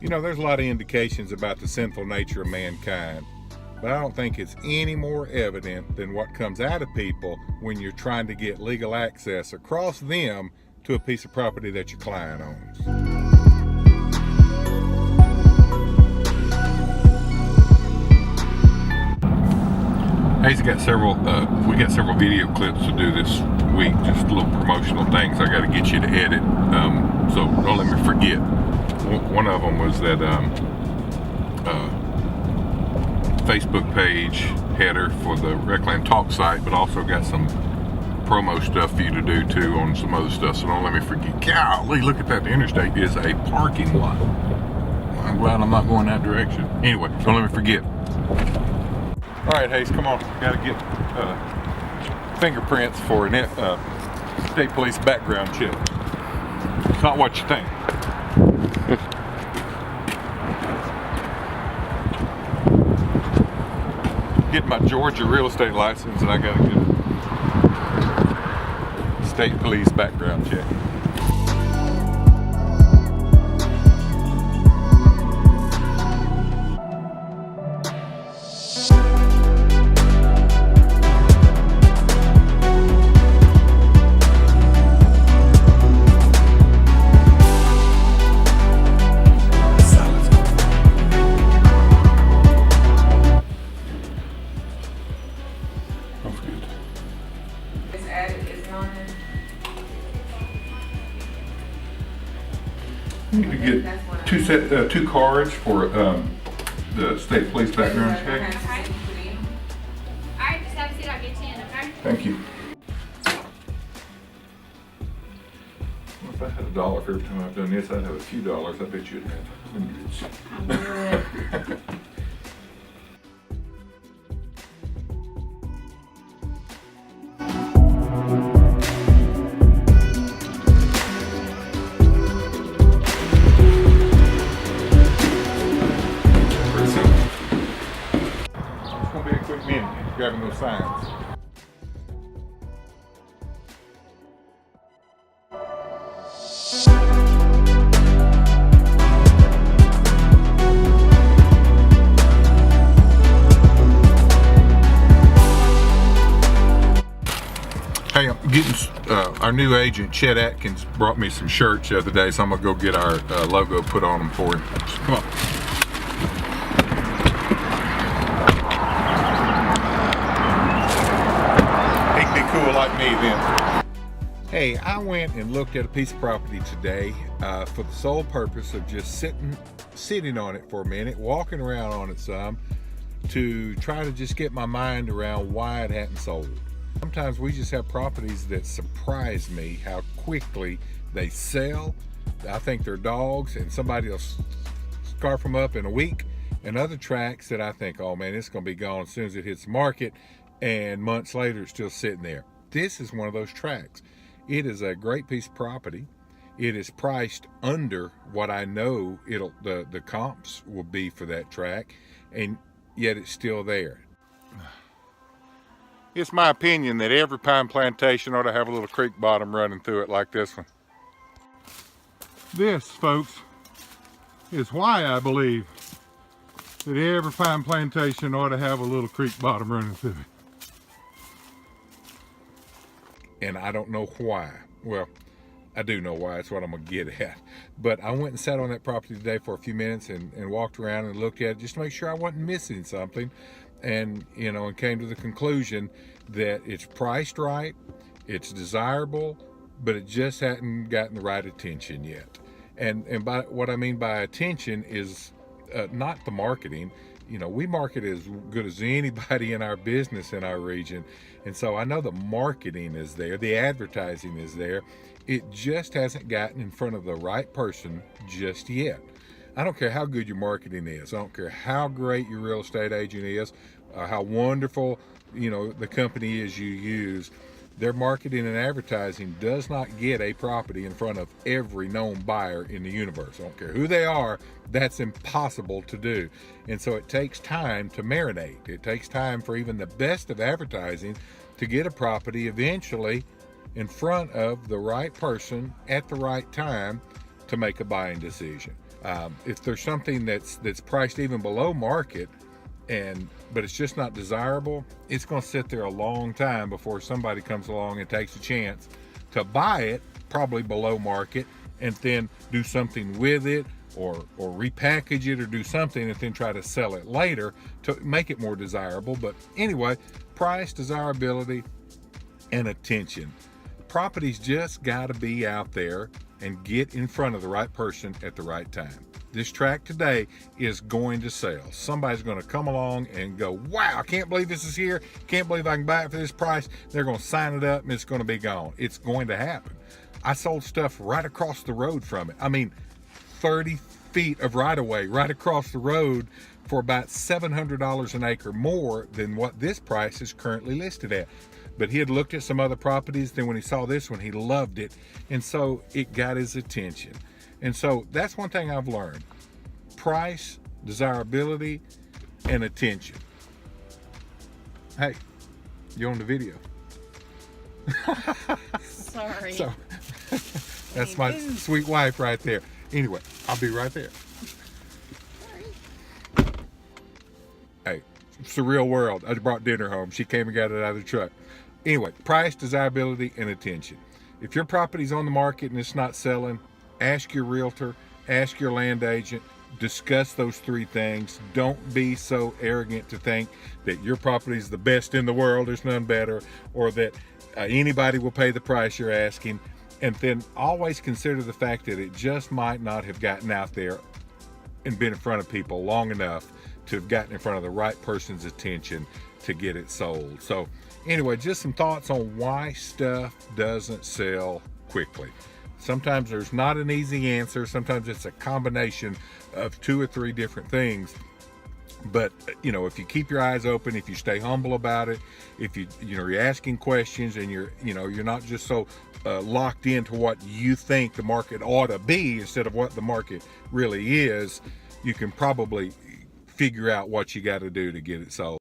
You know, there's a lot of indications about the sinful nature of mankind, but I don't think it's any more evident than what comes out of people when you're trying to get legal access across them to a piece of property that your client owns. Hayes got several, we got several video clips to do this week, just little promotional things I got to get you to edit, so don't let me forget. One of them was that Facebook page header for the RecLand Talk site, but also got some promo stuff for you to do too on some other stuff, so don't let me forget. Golly, look at that, the interstate is a parking lot. I'm glad I'm not going that direction. Anyway, don't let me forget. All right, Hayes, come on. Got to get fingerprints for an state police background check. It's not what you think. Get my Georgia real estate license, and I got to get a state police background check. You need to get two cards for the state police background check. Okay. Alright, just have a seat, I'll get you in, okay? Thank you. Well, if I had $1 for every time I've done this, I'd have a few dollars. I bet you'd have hundreds. Grabbing those signs. Hey, I'm getting our new agent Chet Atkins brought me some shirts the other day, so I'm gonna go get our logo put on them for him. Come on. Like me then. Hey, I went and looked at a piece of property today for the sole purpose of just sitting on it for a minute, walking around on it some, to try to just get my mind around why it hadn't sold. Sometimes we just have properties that surprise me how quickly they sell. I think they're dogs and somebody will scarf them up in a week, and other tracts that I think, oh man, it's gonna be gone as soon as it hits the market, and months later it's still sitting there. This is one of those tracts. It is a great piece of property. It is priced under what I know the comps will be for that tract, and yet it's still there. It's my opinion that every pine plantation ought to have a little creek bottom running through it like this one. This, folks, is why I believe that every pine plantation ought to have a little creek bottom running through it. And I don't know why. Well, I do know why. That's what I'm gonna get at. But I went and sat on that property today for a few minutes and walked around and looked at it just to make sure I wasn't missing something. And, you know, and came to the conclusion that it's priced right, it's desirable, but it just hadn't gotten the right attention yet. And by what I mean by attention is not the marketing. You know, we market as good as anybody in our business in our region. And so I know the marketing is there, the advertising is there. It just hasn't gotten in front of the right person just yet. I don't care how good your marketing is. I don't care how great your real estate agent is, how wonderful, you know, the company is you use. Their marketing and advertising does not get a property in front of every known buyer in the universe. I don't care who they are, that's impossible to do. And so it takes time to marinate. It takes time for even the best of advertising to get a property eventually in front of the right person at the right time to make a buying decision. If there's something that's priced even below market, but it's just not desirable, it's going to sit there a long time before somebody comes along and takes a chance to buy it, probably below market, and then do something with it, or repackage it, or do something and then try to sell it later to make it more desirable. But anyway, price, desirability, and attention. Properties just got to be out there and get in front of the right person at the right time. This tract today is going to sell. Somebody's going to come along and go, wow, I can't believe this is here. Can't believe I can buy it for this price. They're going to sign it up and it's going to be gone. It's going to happen. I sold stuff right across the road from it. I mean, 30 feet of right-of-way right across the road for about $700 an acre more than what this price is currently listed at. But he had looked at some other properties. Then when he saw this one, he loved it. And so it got his attention. And so that's one thing I've learned. Price, desirability, and attention. Hey, you're on the video. Sorry. So that's my sweet wife right there. Anyway, I'll be right there. Sorry. Hey, it's the real world. I brought dinner home. She came and got it out of the truck. Anyway, price, desirability, and attention. If your property's on the market and it's not selling, ask your realtor, ask your land agent, discuss those three things. Don't be so arrogant to think that your property is the best in the world, there's none better, or that anybody will pay the price you're asking. And then always consider the fact that it just might not have gotten out there and been in front of people long enough to have gotten in front of the right person's attention to get it sold. So anyway, just some thoughts on why stuff doesn't sell quickly. Sometimes there's not an easy answer. Sometimes it's a combination of 2 or 3 different things. But if you keep your eyes open, if you stay humble about it, if you're asking questions and you're not just so locked into what you think the market ought to be instead of what the market really is, you can probably figure out what you got to do to get it sold.